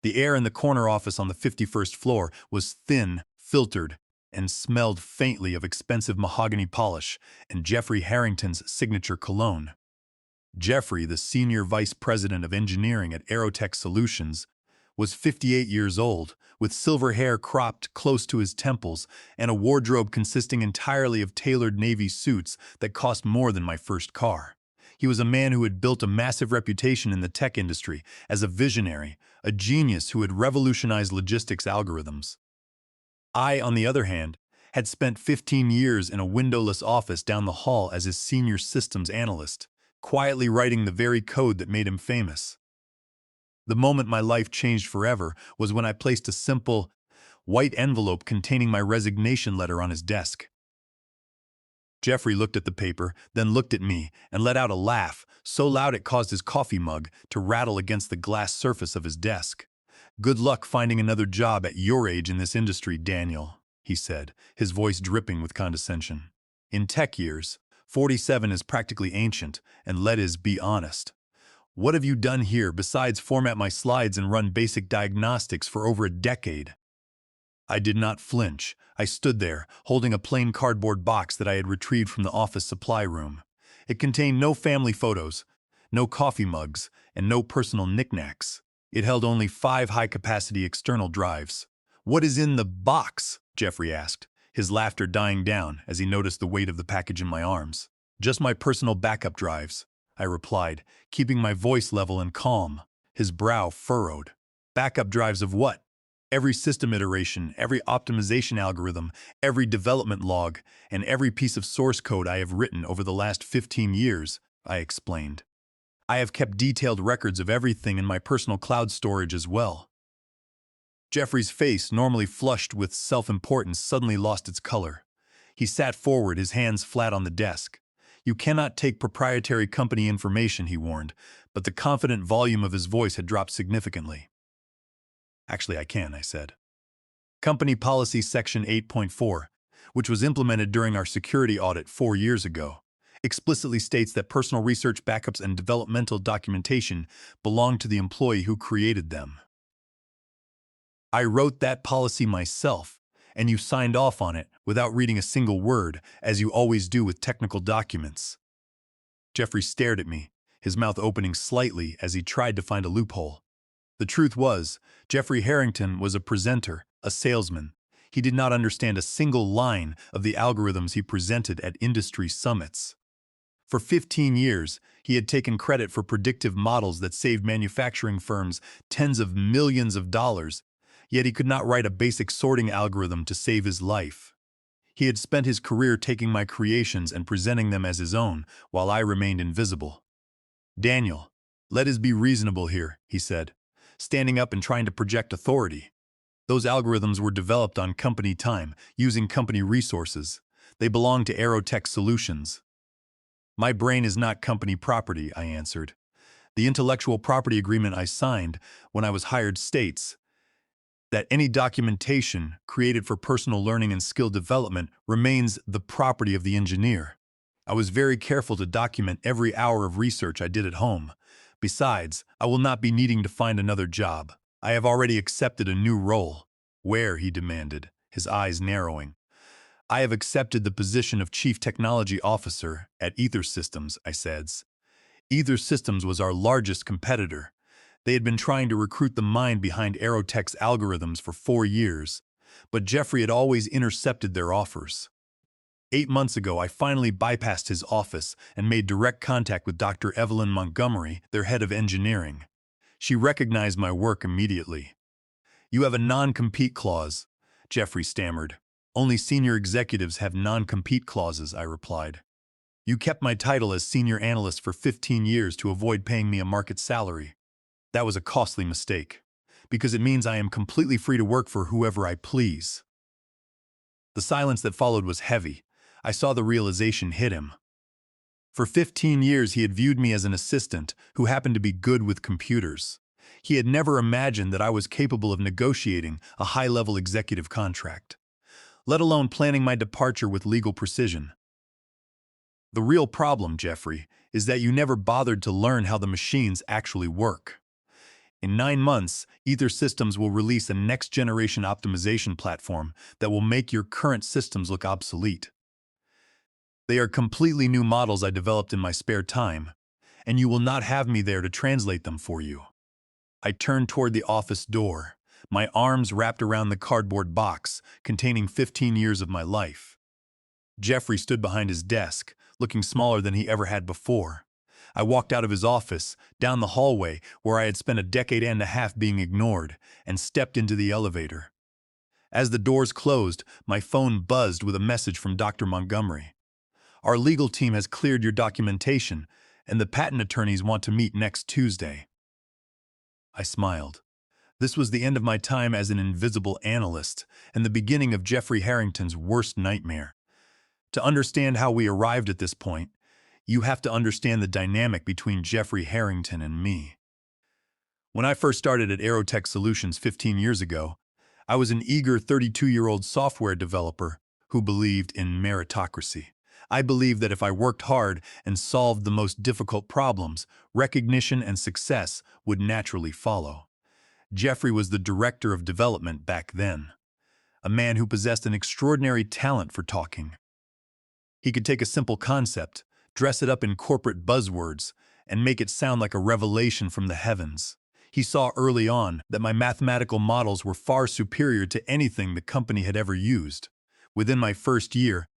The air in the corner office on the 51st floor was thin, filtered, and smelled faintly of expensive mahogany polish and Jeffrey Harrington's signature cologne. Jeffrey, the senior vice president of engineering at Aerotch Solutions, was 58 years old, with silver hair cropped close to his temples and a wardrobe consisting entirely of tailored Navy suits that cost more than my first car. He was a man who had built a massive reputation in the tech industry as a visionary, a genius who had revolutionized logistics algorithms. I, on the other hand, had spent 15 years in a windowless office down the hall as his senior systems analyst, quietly writing the very code that made him famous. The moment my life changed forever was when I placed a simple, white envelope containing my resignation letter on his desk. Jeffrey looked at the paper, then looked at me, and let out a laugh, so loud it caused his coffee mug to rattle against the glass surface of his desk. "Good luck finding another job at your age in this industry, Daniel," he said, his voice dripping with condescension. "In tech years, 47 is practically ancient, and let us be honest. What have you done here besides format my slides and run basic diagnostics for over a decade?" I did not flinch. I stood there, holding a plain cardboard box that I had retrieved from the office supply room. It contained no family photos, no coffee mugs, and no personal knickknacks. It held only 5 high-capacity external drives. "What is in the box?" Jeffrey asked, his laughter dying down as he noticed the weight of the package in my arms. "Just my personal backup drives," I replied, keeping my voice level and calm. His brow furrowed. "Backup drives of what?" "Every system iteration, every optimization algorithm, every development log, and every piece of source code I have written over the last 15 years, I explained. "I have kept detailed records of everything in my personal cloud storage as well." Jeffrey's face, normally flushed with self-importance, suddenly lost its color. He sat forward, his hands flat on the desk. "You cannot take proprietary company information," he warned, but the confident volume of his voice had dropped significantly. "Actually, I can," I said. Company Policy Section 8.4, which was implemented during our security audit 4 years ago, explicitly states that personal research backups and developmental documentation belong to the employee who created them. I wrote that policy myself, and you signed off on it without reading a single word, as you always do with technical documents. Jeffrey stared at me, his mouth opening slightly as he tried to find a loophole. The truth was, Jeffrey Harrington was a presenter, a salesman. He did not understand a single line of the algorithms he presented at industry summits. For 15 years, he had taken credit for predictive models that saved manufacturing firms tens of millions of dollars, yet he could not write a basic sorting algorithm to save his life. He had spent his career taking my creations and presenting them as his own, while I remained invisible. "Daniel, let us be reasonable here," he said, standing up and trying to project authority. "Those algorithms were developed on company time, using company resources. They belong to Aerotch Solutions." "My brain is not company property," I answered. "The intellectual property agreement I signed when I was hired states that any documentation created for personal learning and skill development remains the property of the engineer. I was very careful to document every hour of research I did at home. Besides, I will not be needing to find another job. I have already accepted a new role." "Where?" he demanded, his eyes narrowing. "I have accepted the position of Chief Technology Officer at Ether Systems," I said. Ether Systems was our largest competitor. They had been trying to recruit the mind behind Aerotech's algorithms for 4 years, but Jeffrey had always intercepted their offers. 8 months ago, I finally bypassed his office and made direct contact with Dr. Evelyn Montgomery, their head of engineering. She recognized my work immediately. "You have a non-compete clause," Jeffrey stammered. "Only senior executives have non-compete clauses," I replied. "You kept my title as senior analyst for 15 years to avoid paying me a market salary. That was a costly mistake, because it means I am completely free to work for whoever I please." The silence that followed was heavy. I saw the realization hit him. For 15 years, he had viewed me as an assistant who happened to be good with computers. He had never imagined that I was capable of negotiating a high-level executive contract, let alone planning my departure with legal precision. "The real problem, Jeffrey, is that you never bothered to learn how the machines actually work. In 9 months, Ether Systems will release a next-generation optimization platform that will make your current systems look obsolete. They are completely new models I developed in my spare time, and you will not have me there to translate them for you. I turned toward the office door, my arms wrapped around the cardboard box containing 15 years of my life. Jeffrey stood behind his desk, looking smaller than he ever had before. I walked out of his office, down the hallway where I had spent a decade and a half being ignored, and stepped into the elevator. As the doors closed, my phone buzzed with a message from Dr. Montgomery. Our legal team has cleared your documentation, and the patent attorneys want to meet next Tuesday. I smiled. This was the end of my time as an invisible analyst, and the beginning of Jeffrey Harrington's worst nightmare. To understand how we arrived at this point, you have to understand the dynamic between Jeffrey Harrington and me. When I first started at Aerotch Solutions 15 years ago, I was an eager 32-year-old software developer who believed in meritocracy. I believed that if I worked hard and solved the most difficult problems, recognition and success would naturally follow. Jeffrey was the director of development back then, a man who possessed an extraordinary talent for talking. He could take a simple concept, dress it up in corporate buzzwords, and make it sound like a revelation from the heavens. He saw early on that my mathematical models were far superior to anything the company had ever used. Within my first year,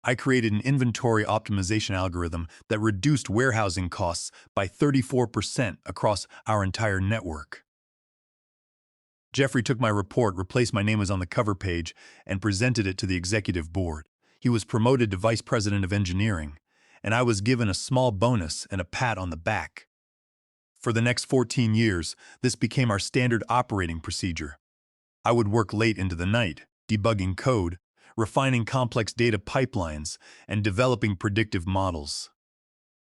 I created an inventory optimization algorithm that reduced warehousing costs by 34% across our entire network. Jeffrey took my report, replaced my name as on the cover page, and presented it to the executive board. He was promoted to vice president of engineering, and I was given a small bonus and a pat on the back. For the next 14 years, this became our standard operating procedure. I would work late into the night, debugging code, refining complex data pipelines, and developing predictive models.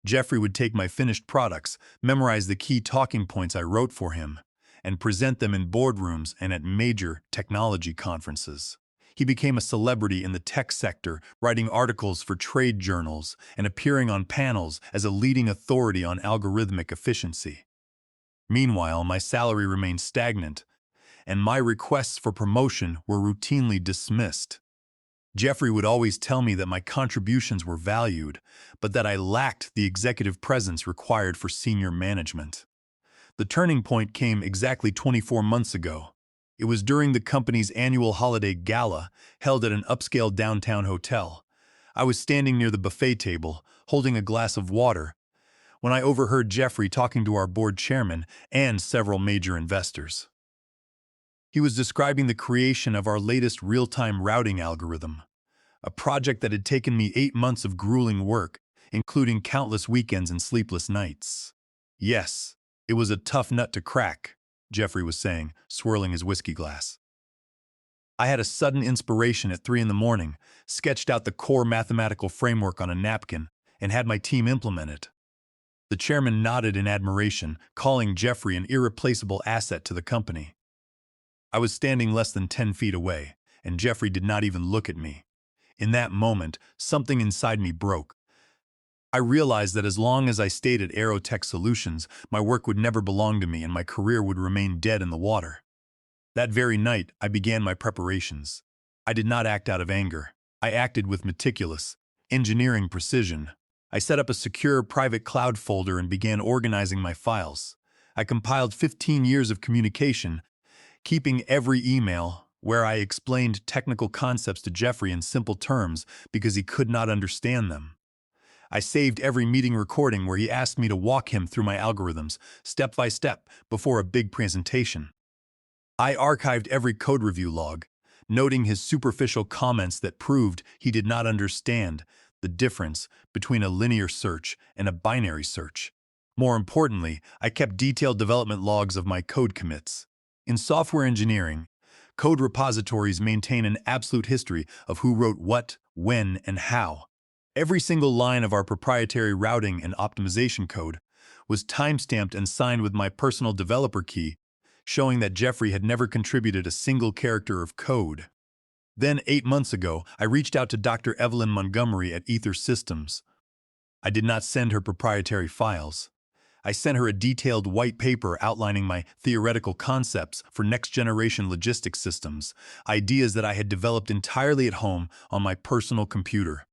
Jeffrey would take my finished products, memorize the key talking points I wrote for him, and present them in boardrooms and at major technology conferences. He became a celebrity in the tech sector, writing articles for trade journals and appearing on panels as a leading authority on algorithmic efficiency. Meanwhile, my salary remained stagnant, and my requests for promotion were routinely dismissed. Jeffrey would always tell me that my contributions were valued, but that I lacked the executive presence required for senior management. The turning point came exactly 24 months ago. It was during the company's annual holiday gala, held at an upscale downtown hotel. I was standing near the buffet table, holding a glass of water, when I overheard Jeffrey talking to our board chairman and several major investors. He was describing the creation of our latest real-time routing algorithm, a project that had taken me 8 months of grueling work, including countless weekends and sleepless nights. Yes, it was a tough nut to crack, Jeffrey was saying, swirling his whiskey glass. I had a sudden inspiration at 3 a.m, sketched out the core mathematical framework on a napkin, and had my team implement it. The chairman nodded in admiration, calling Jeffrey an irreplaceable asset to the company. I was standing less than 10 feet away, and Jeffrey did not even look at me. In that moment, something inside me broke. I realized that as long as I stayed at Aerotch Solutions, my work would never belong to me and my career would remain dead in the water. That very night, I began my preparations. I did not act out of anger. I acted with meticulous, engineering precision. I set up a secure private cloud folder and began organizing my files. I compiled 15 years of communication, keeping every email where I explained technical concepts to Jeffrey in simple terms because he could not understand them. I saved every meeting recording where he asked me to walk him through my algorithms, step by step, before a big presentation. I archived every code review log, noting his superficial comments that proved he did not understand the difference between a linear search and a binary search. More importantly, I kept detailed development logs of my code commits. In software engineering, code repositories maintain an absolute history of who wrote what, when, and how. Every single line of our proprietary routing and optimization code was timestamped and signed with my personal developer key, showing that Jeffrey had never contributed a single character of code. Then, 8 months ago, I reached out to Dr. Evelyn Montgomery at Ether Systems. I did not send her proprietary files. I sent her a detailed white paper outlining my theoretical concepts for next-generation logistics systems, ideas that I had developed entirely at home on my personal computer.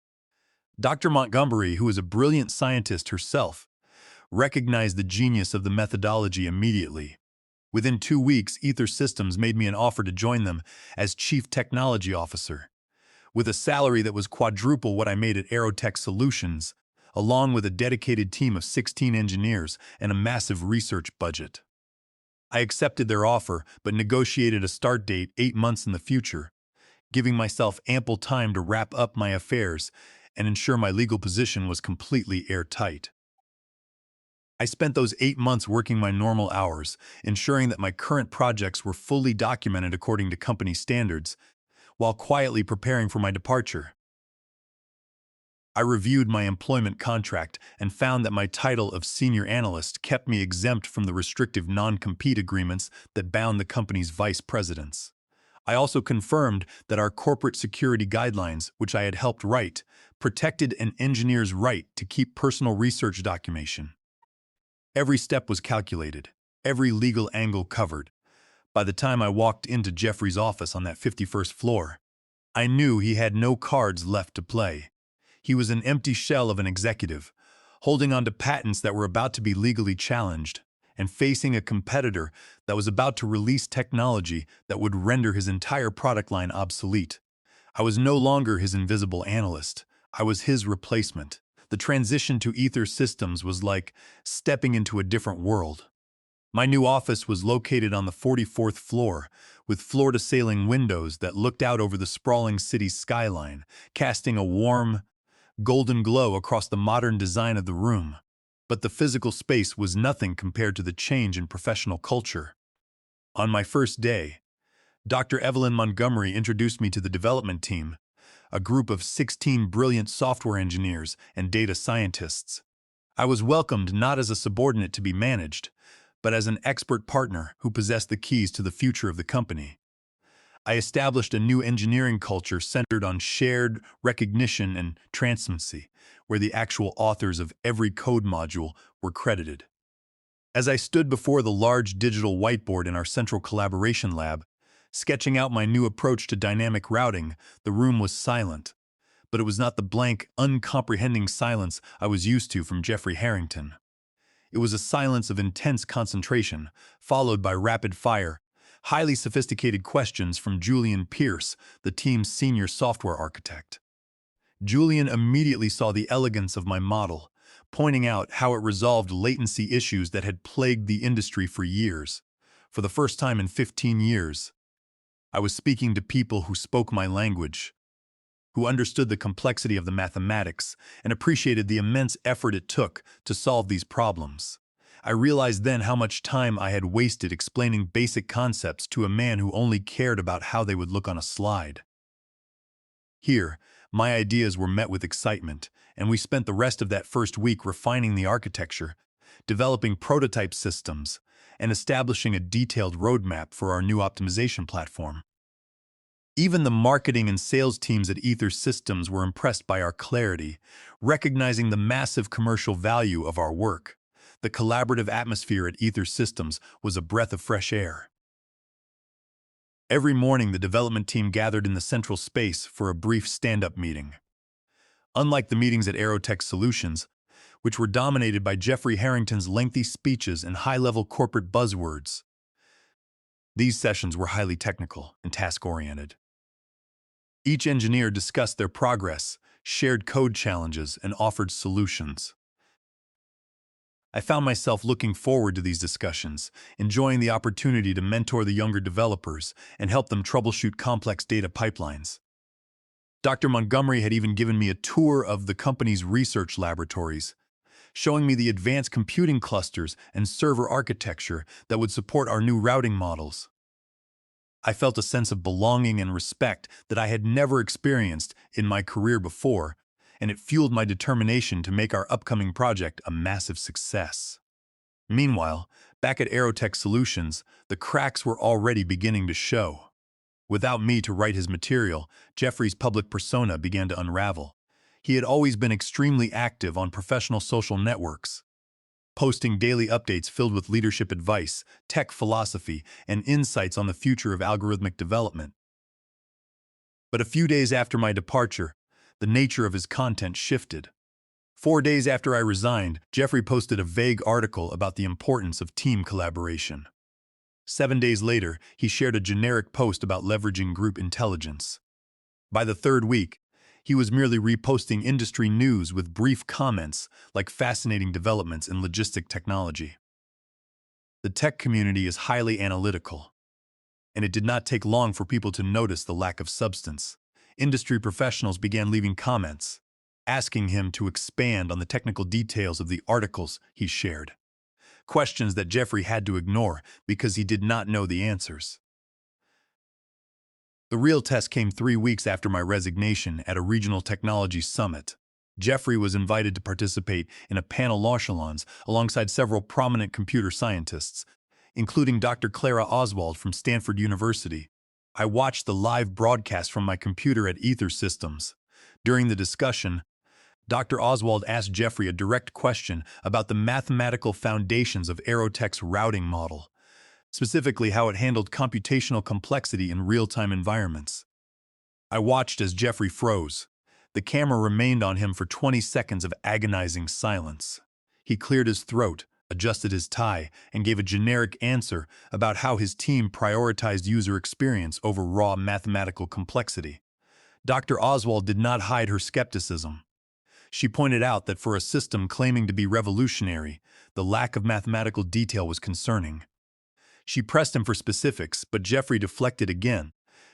Dr. Montgomery, who is a brilliant scientist herself, recognized the genius of the methodology immediately. Within 2 weeks, Ether Systems made me an offer to join them as Chief Technology Officer. With a salary that was quadruple what I made at Aerotech Solutions, along with a dedicated team of 16 engineers and a massive research budget. I accepted their offer, but negotiated a start date 8 months in the future, giving myself ample time to wrap up my affairs and ensure my legal position was completely airtight. I spent those 8 months working my normal hours, ensuring that my current projects were fully documented according to company standards, while quietly preparing for my departure. I reviewed my employment contract and found that my title of senior analyst kept me exempt from the restrictive non-compete agreements that bound the company's vice presidents. I also confirmed that our corporate security guidelines, which I had helped write, protected an engineer's right to keep personal research documentation. Every step was calculated, every legal angle covered. By the time I walked into Jeffrey's office on that 51st floor, I knew he had no cards left to play. He was an empty shell of an executive, holding on to patents that were about to be legally challenged, and facing a competitor that was about to release technology that would render his entire product line obsolete. I was no longer his invisible analyst. I was his replacement. The transition to Ether Systems was like stepping into a different world. My new office was located on the 44th floor, with floor-to-ceiling windows that looked out over the sprawling city's skyline, casting a warm, golden glow across the modern design of the room. But the physical space was nothing compared to the change in professional culture. On my first day, Dr. Evelyn Montgomery introduced me to the development team, a group of 16 brilliant software engineers and data scientists. I was welcomed not as a subordinate to be managed, but as an expert partner who possessed the keys to the future of the company. I established a new engineering culture centered on shared recognition and transparency, where the actual authors of every code module were credited. As I stood before the large digital whiteboard in our central collaboration lab, sketching out my new approach to dynamic routing, the room was silent. But it was not the blank, uncomprehending silence I was used to from Jeffrey Harrington. It was a silence of intense concentration, followed by rapid-fire, highly sophisticated questions from Julian Pierce, the team's senior software architect. Julian immediately saw the elegance of my model, pointing out how it resolved latency issues that had plagued the industry for years. For the first time in 15 years, I was speaking to people who spoke my language, who understood the complexity of the mathematics and appreciated the immense effort it took to solve these problems. I realized then how much time I had wasted explaining basic concepts to a man who only cared about how they would look on a slide. Here, my ideas were met with excitement, and we spent the rest of that first week refining the architecture, developing prototype systems, and establishing a detailed roadmap for our new optimization platform. Even the marketing and sales teams at Ether Systems were impressed by our clarity, recognizing the massive commercial value of our work. The collaborative atmosphere at Ether Systems was a breath of fresh air. Every morning, the development team gathered in the central space for a brief stand-up meeting. Unlike the meetings at Aerotech Solutions, which were dominated by Jeffrey Harrington's lengthy speeches and high-level corporate buzzwords, these sessions were highly technical and task-oriented. Each engineer discussed their progress, shared code challenges, and offered solutions. I found myself looking forward to these discussions, enjoying the opportunity to mentor the younger developers and help them troubleshoot complex data pipelines. Dr. Montgomery had even given me a tour of the company's research laboratories, showing me the advanced computing clusters and server architecture that would support our new routing models. I felt a sense of belonging and respect that I had never experienced in my career before, and it fueled my determination to make our upcoming project a massive success. Meanwhile, back at Aerotech Solutions, the cracks were already beginning to show. Without me to write his material, Jeffrey's public persona began to unravel. He had always been extremely active on professional social networks, posting daily updates filled with leadership advice, tech philosophy, and insights on the future of algorithmic development. But a few days after my departure, the nature of his content shifted. 4 days after I resigned, Jeffrey posted a vague article about the importance of team collaboration. 7 days later, he shared a generic post about leveraging group intelligence. By the third week, he was merely reposting industry news with brief comments like fascinating developments in logistic technology. The tech community is highly analytical, and it did not take long for people to notice the lack of substance. Industry professionals began leaving comments, asking him to expand on the technical details of the articles he shared. Questions that Jeffrey had to ignore because he did not know the answers. The real test came 3 weeks after my resignation at a regional technology summit. Jeffrey was invited to participate in a panel launch alongside several prominent computer scientists, including Dr. Clara Oswald from Stanford University. I watched the live broadcast from my computer at Ether Systems. During the discussion, Dr. Oswald asked Jeffrey a direct question about the mathematical foundations of Aerotch's routing model, specifically how it handled computational complexity in real-time environments. I watched as Jeffrey froze. The camera remained on him for 20 seconds of agonizing silence. He cleared his throat, adjusted his tie, and gave a generic answer about how his team prioritized user experience over raw mathematical complexity. Dr. Oswald did not hide her skepticism. She pointed out that for a system claiming to be revolutionary, the lack of mathematical detail was concerning. She pressed him for specifics, but Jeffrey deflected again,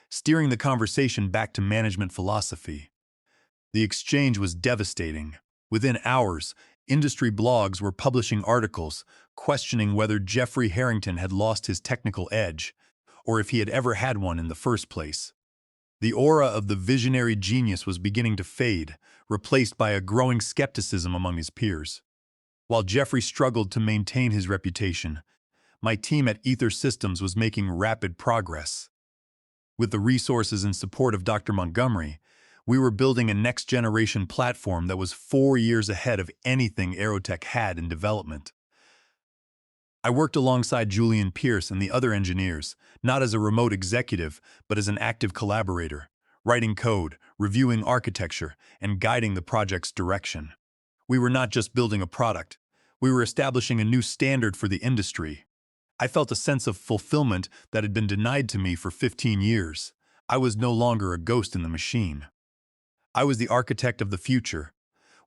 steering the conversation back to management philosophy. The exchange was devastating. Within hours, industry blogs were publishing articles questioning whether Jeffrey Harrington had lost his technical edge, or if he had ever had one in the first place. The aura of the visionary genius was beginning to fade, replaced by a growing skepticism among his peers. While Jeffrey struggled to maintain his reputation, my team at Ether Systems was making rapid progress. With the resources and support of Dr. Montgomery, we were building a next-generation platform that was 4 years ahead of anything Aerotch had in development. I worked alongside Julian Pierce and the other engineers, not as a remote executive, but as an active collaborator, writing code, reviewing architecture, and guiding the project's direction. We were not just building a product, we were establishing a new standard for the industry. I felt a sense of fulfillment that had been denied to me for 15 years. I was no longer a ghost in the machine. I was the architect of the future,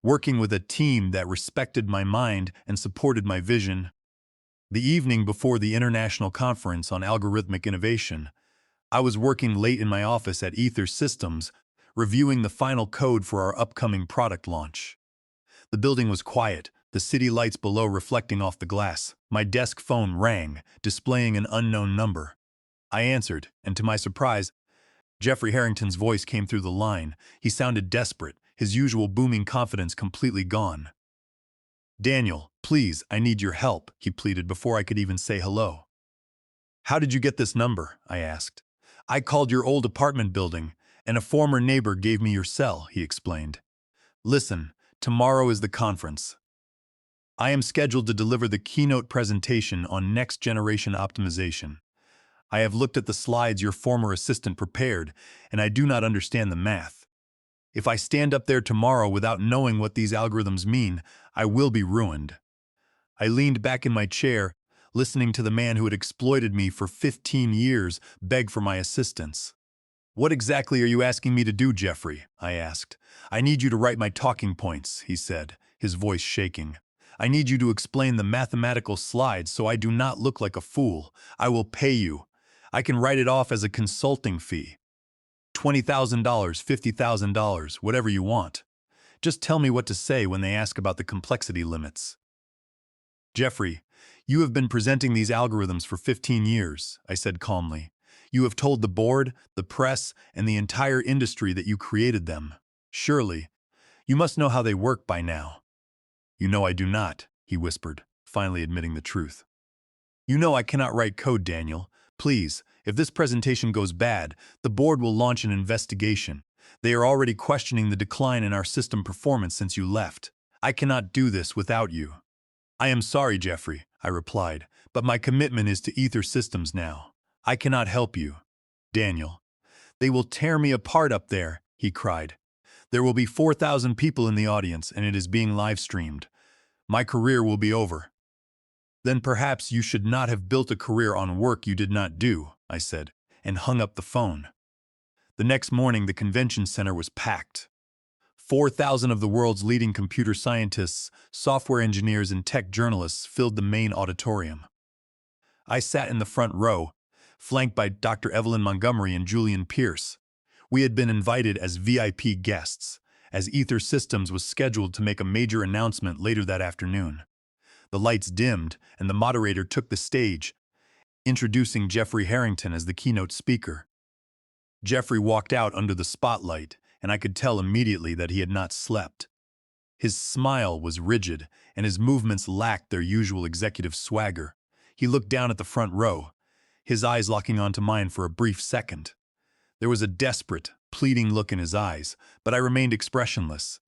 working with a team that respected my mind and supported my vision. The evening before the International Conference on Algorithmic Innovation, I was working late in my office at Ether Systems, reviewing the final code for our upcoming product launch. The building was quiet, the city lights below reflecting off the glass. My desk phone rang, displaying an unknown number. I answered, and to my surprise, Jeffrey Harrington's voice came through the line. He sounded desperate, his usual booming confidence completely gone. "Daniel, please, I need your help," he pleaded before I could even say hello. "How did you get this number?" I asked. "I called your old apartment building, and a former neighbor gave me your cell," he explained. "Listen, tomorrow is the conference. I am scheduled to deliver the keynote presentation on next-generation optimization. I have looked at the slides your former assistant prepared, and I do not understand the math. If I stand up there tomorrow without knowing what these algorithms mean, I will be ruined." I leaned back in my chair, listening to the man who had exploited me for 15 years beg for my assistance. "What exactly are you asking me to do, Jeffrey?" I asked. "I need you to write my talking points," he said, his voice shaking. "I need you to explain the mathematical slides so I do not look like a fool. I will pay you. I can write it off as a consulting fee. $20,000, $50,000, whatever you want. Just tell me what to say when they ask about the complexity limits." "Jeffrey, you have been presenting these algorithms for 15 years, I said calmly. "You have told the board, the press, and the entire industry that you created them. Surely, you must know how they work by now." "You know I do not," he whispered, finally admitting the truth. "You know I cannot write code, Daniel. Please, if this presentation goes bad, the board will launch an investigation. They are already questioning the decline in our system performance since you left. I cannot do this without you." I am sorry, Jeffrey, I replied, but my commitment is to Ether Systems now. I cannot help you. Daniel. They will tear me apart up there, he cried. There will be 4,000 people in the audience, and it is being live-streamed. My career will be over. Then perhaps you should not have built a career on work you did not do, I said, and hung up the phone. The next morning, the convention center was packed. 4,000 of the world's leading computer scientists, software engineers, and tech journalists filled the main auditorium. I sat in the front row, flanked by Dr. Evelyn Montgomery and Julian Pierce. We had been invited as VIP guests, as Ether Systems was scheduled to make a major announcement later that afternoon. The lights dimmed, and the moderator took the stage, introducing Jeffrey Harrington as the keynote speaker. Jeffrey walked out under the spotlight, and I could tell immediately that he had not slept. His smile was rigid, and his movements lacked their usual executive swagger. He looked down at the front row, his eyes locking onto mine for a brief second. There was a desperate, pleading look in his eyes, but I remained expressionless.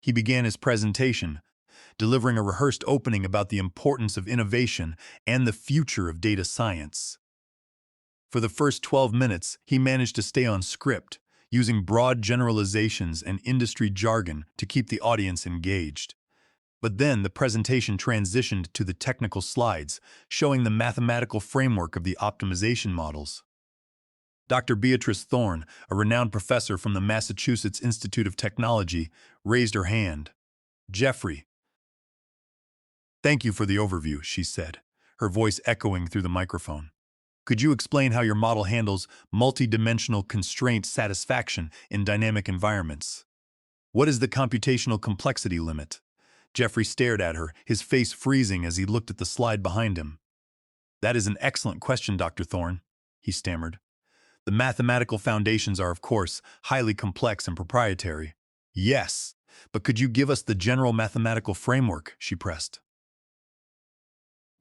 He began his presentation, delivering a rehearsed opening about the importance of innovation and the future of data science. For the first 12 minutes, he managed to stay on script, using broad generalizations and industry jargon to keep the audience engaged. But then the presentation transitioned to the technical slides, showing the mathematical framework of the optimization models. Dr. Beatrice Thorne, a renowned professor from the Massachusetts Institute of Technology, raised her hand. Jeffrey. Thank you for the overview, she said, her voice echoing through the microphone. Could you explain how your model handles multidimensional constraint satisfaction in dynamic environments? What is the computational complexity limit? Jeffrey stared at her, his face freezing as he looked at the slide behind him. That is an excellent question, Dr. Thorne, he stammered. The mathematical foundations are, of course, highly complex and proprietary. Yes, but could you give us the general mathematical framework? She pressed.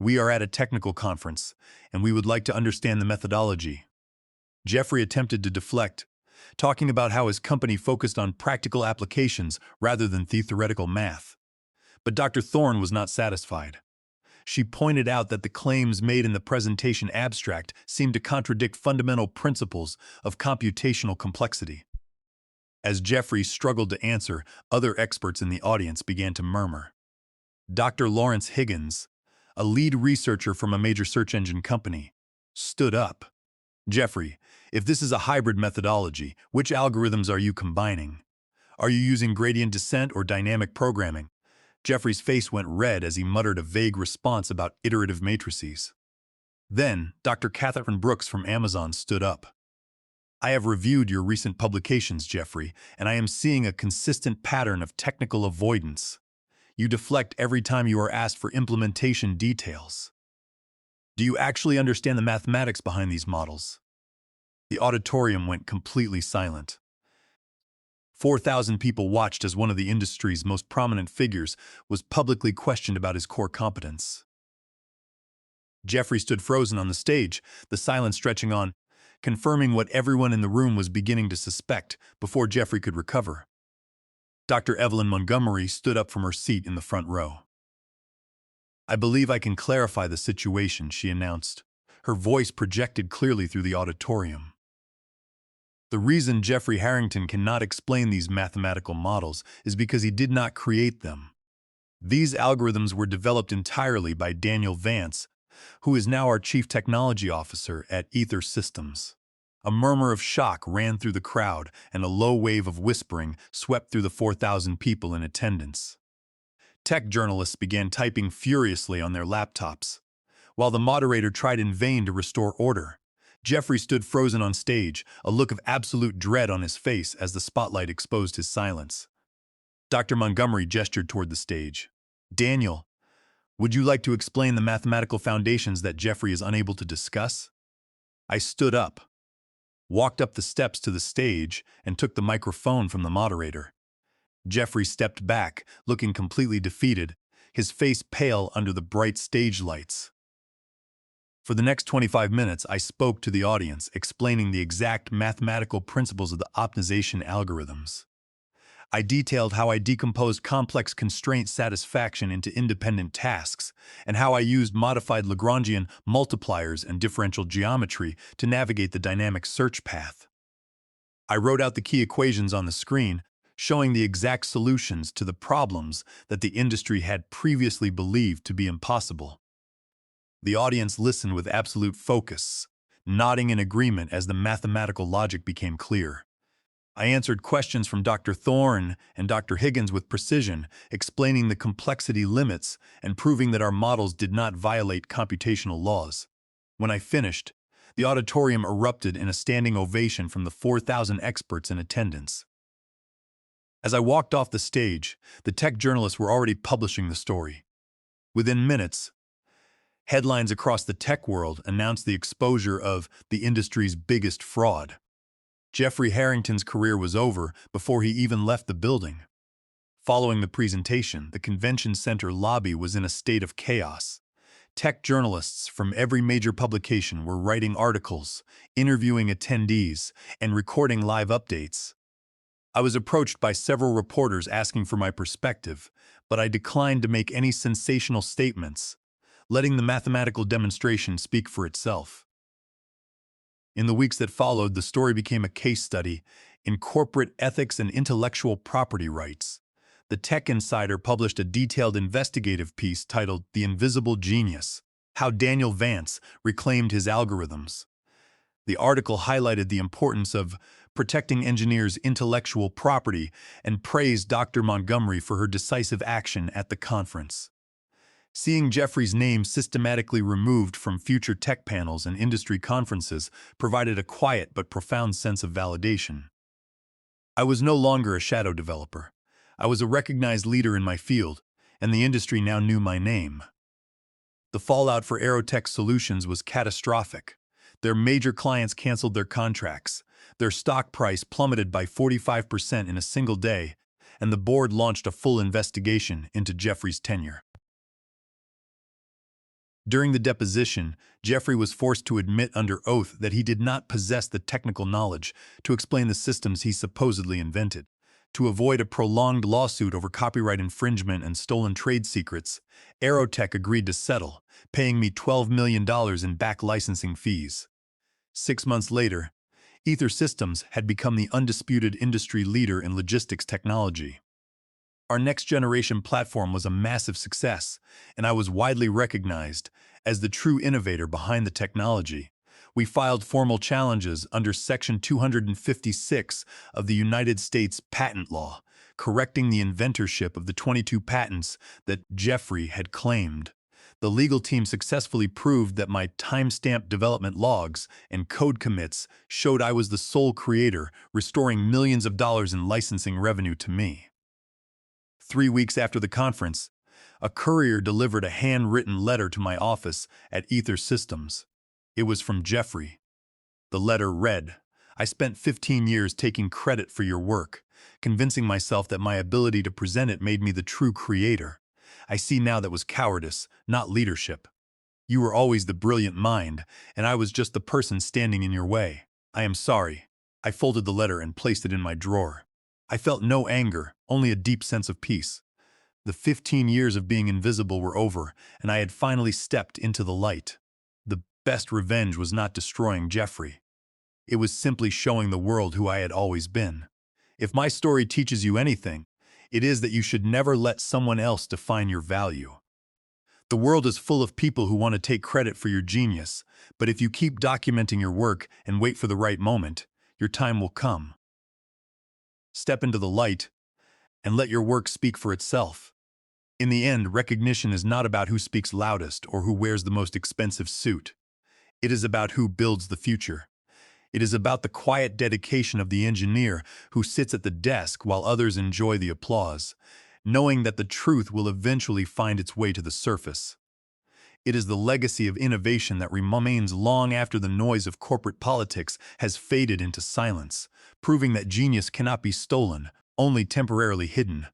We are at a technical conference, and we would like to understand the methodology. Jeffrey attempted to deflect, talking about how his company focused on practical applications rather than theoretical math. But Dr. Thorne was not satisfied. She pointed out that the claims made in the presentation abstract seemed to contradict fundamental principles of computational complexity. As Jeffrey struggled to answer, other experts in the audience began to murmur. Dr. Lawrence Higgins, a lead researcher from a major search engine company, stood up. Jeffrey, if this is a hybrid methodology, which algorithms are you combining? Are you using gradient descent or dynamic programming? Jeffrey's face went red as he muttered a vague response about iterative matrices. Then, Dr. Catherine Brooks from Amazon stood up. I have reviewed your recent publications, Jeffrey, and I am seeing a consistent pattern of technical avoidance. You deflect every time you are asked for implementation details. Do you actually understand the mathematics behind these models? The auditorium went completely silent. 4,000 people watched as one of the industry's most prominent figures was publicly questioned about his core competence. Jeffrey stood frozen on the stage, the silence stretching on, confirming what everyone in the room was beginning to suspect before Jeffrey could recover. Dr. Evelyn Montgomery stood up from her seat in the front row. I believe I can clarify the situation, she announced. Her voice projected clearly through the auditorium. The reason Jeffrey Harrington cannot explain these mathematical models is because he did not create them. These algorithms were developed entirely by Daniel Vance, who is now our Chief Technology Officer at Ether Systems. A murmur of shock ran through the crowd, and a low wave of whispering swept through the 4,000 people in attendance. Tech journalists began typing furiously on their laptops. While the moderator tried in vain to restore order, Jeffrey stood frozen on stage, a look of absolute dread on his face as the spotlight exposed his silence. Dr. Montgomery gestured toward the stage. Daniel, would you like to explain the mathematical foundations that Jeffrey is unable to discuss? I stood up, walked up the steps to the stage, and took the microphone from the moderator. Jeffrey stepped back, looking completely defeated, his face pale under the bright stage lights. For the next 25 minutes, I spoke to the audience, explaining the exact mathematical principles of the optimization algorithms. I detailed how I decomposed complex constraint satisfaction into independent tasks, and how I used modified Lagrangian multipliers and differential geometry to navigate the dynamic search path. I wrote out the key equations on the screen, showing the exact solutions to the problems that the industry had previously believed to be impossible. The audience listened with absolute focus, nodding in agreement as the mathematical logic became clear. I answered questions from Dr. Thorne and Dr. Higgins with precision, explaining the complexity limits and proving that our models did not violate computational laws. When I finished, the auditorium erupted in a standing ovation from the 4,000 experts in attendance. As I walked off the stage, the tech journalists were already publishing the story. Within minutes, headlines across the tech world announced the exposure of the industry's biggest fraud. Jeffrey Harrington's career was over before he even left the building. Following the presentation, the convention center lobby was in a state of chaos. Tech journalists from every major publication were writing articles, interviewing attendees, and recording live updates. I was approached by several reporters asking for my perspective, but I declined to make any sensational statements, letting the mathematical demonstration speak for itself. In the weeks that followed, the story became a case study in corporate ethics and intellectual property rights. The Tech Insider published a detailed investigative piece titled "The Invisible Genius: How Daniel Vance Reclaimed His Algorithms." The article highlighted the importance of protecting engineers' intellectual property and praised Dr. Montgomery for her decisive action at the conference. Seeing Jeffrey's name systematically removed from future tech panels and industry conferences provided a quiet but profound sense of validation. I was no longer a shadow developer. I was a recognized leader in my field, and the industry now knew my name. The fallout for Aerotech Solutions was catastrophic. Their major clients canceled their contracts, their stock price plummeted by 45% in a single day, and the board launched a full investigation into Jeffrey's tenure. During the deposition, Jeffrey was forced to admit under oath that he did not possess the technical knowledge to explain the systems he supposedly invented. To avoid a prolonged lawsuit over copyright infringement and stolen trade secrets, Aerotech agreed to settle, paying me $12 million in back licensing fees. 6 months later, Ether Systems had become the undisputed industry leader in logistics technology. Our next-generation platform was a massive success, and I was widely recognized as the true innovator behind the technology. We filed formal challenges under Section 256 of the United States Patent Law, correcting the inventorship of the 22 patents that Jeffrey had claimed. The legal team successfully proved that my time-stamped development logs and code commits showed I was the sole creator, restoring millions of dollars in licensing revenue to me. 3 weeks after the conference, a courier delivered a handwritten letter to my office at Ether Systems. It was from Jeffrey. The letter read, "I spent 15 years taking credit for your work, convincing myself that my ability to present it made me the true creator. I see now that was cowardice, not leadership. You were always the brilliant mind, and I was just the person standing in your way. I am sorry." I folded the letter and placed it in my drawer. I felt no anger, only a deep sense of peace. The 15 years of being invisible were over, and I had finally stepped into the light. The best revenge was not destroying Jeffrey. It was simply showing the world who I had always been. If my story teaches you anything, it is that you should never let someone else define your value. The world is full of people who want to take credit for your genius, but if you keep documenting your work and wait for the right moment, your time will come. Step into the light and let your work speak for itself. In the end, recognition is not about who speaks loudest or who wears the most expensive suit. It is about who builds the future. It is about the quiet dedication of the engineer who sits at the desk while others enjoy the applause, knowing that the truth will eventually find its way to the surface. It is the legacy of innovation that remains long after the noise of corporate politics has faded into silence, proving that genius cannot be stolen, only temporarily hidden.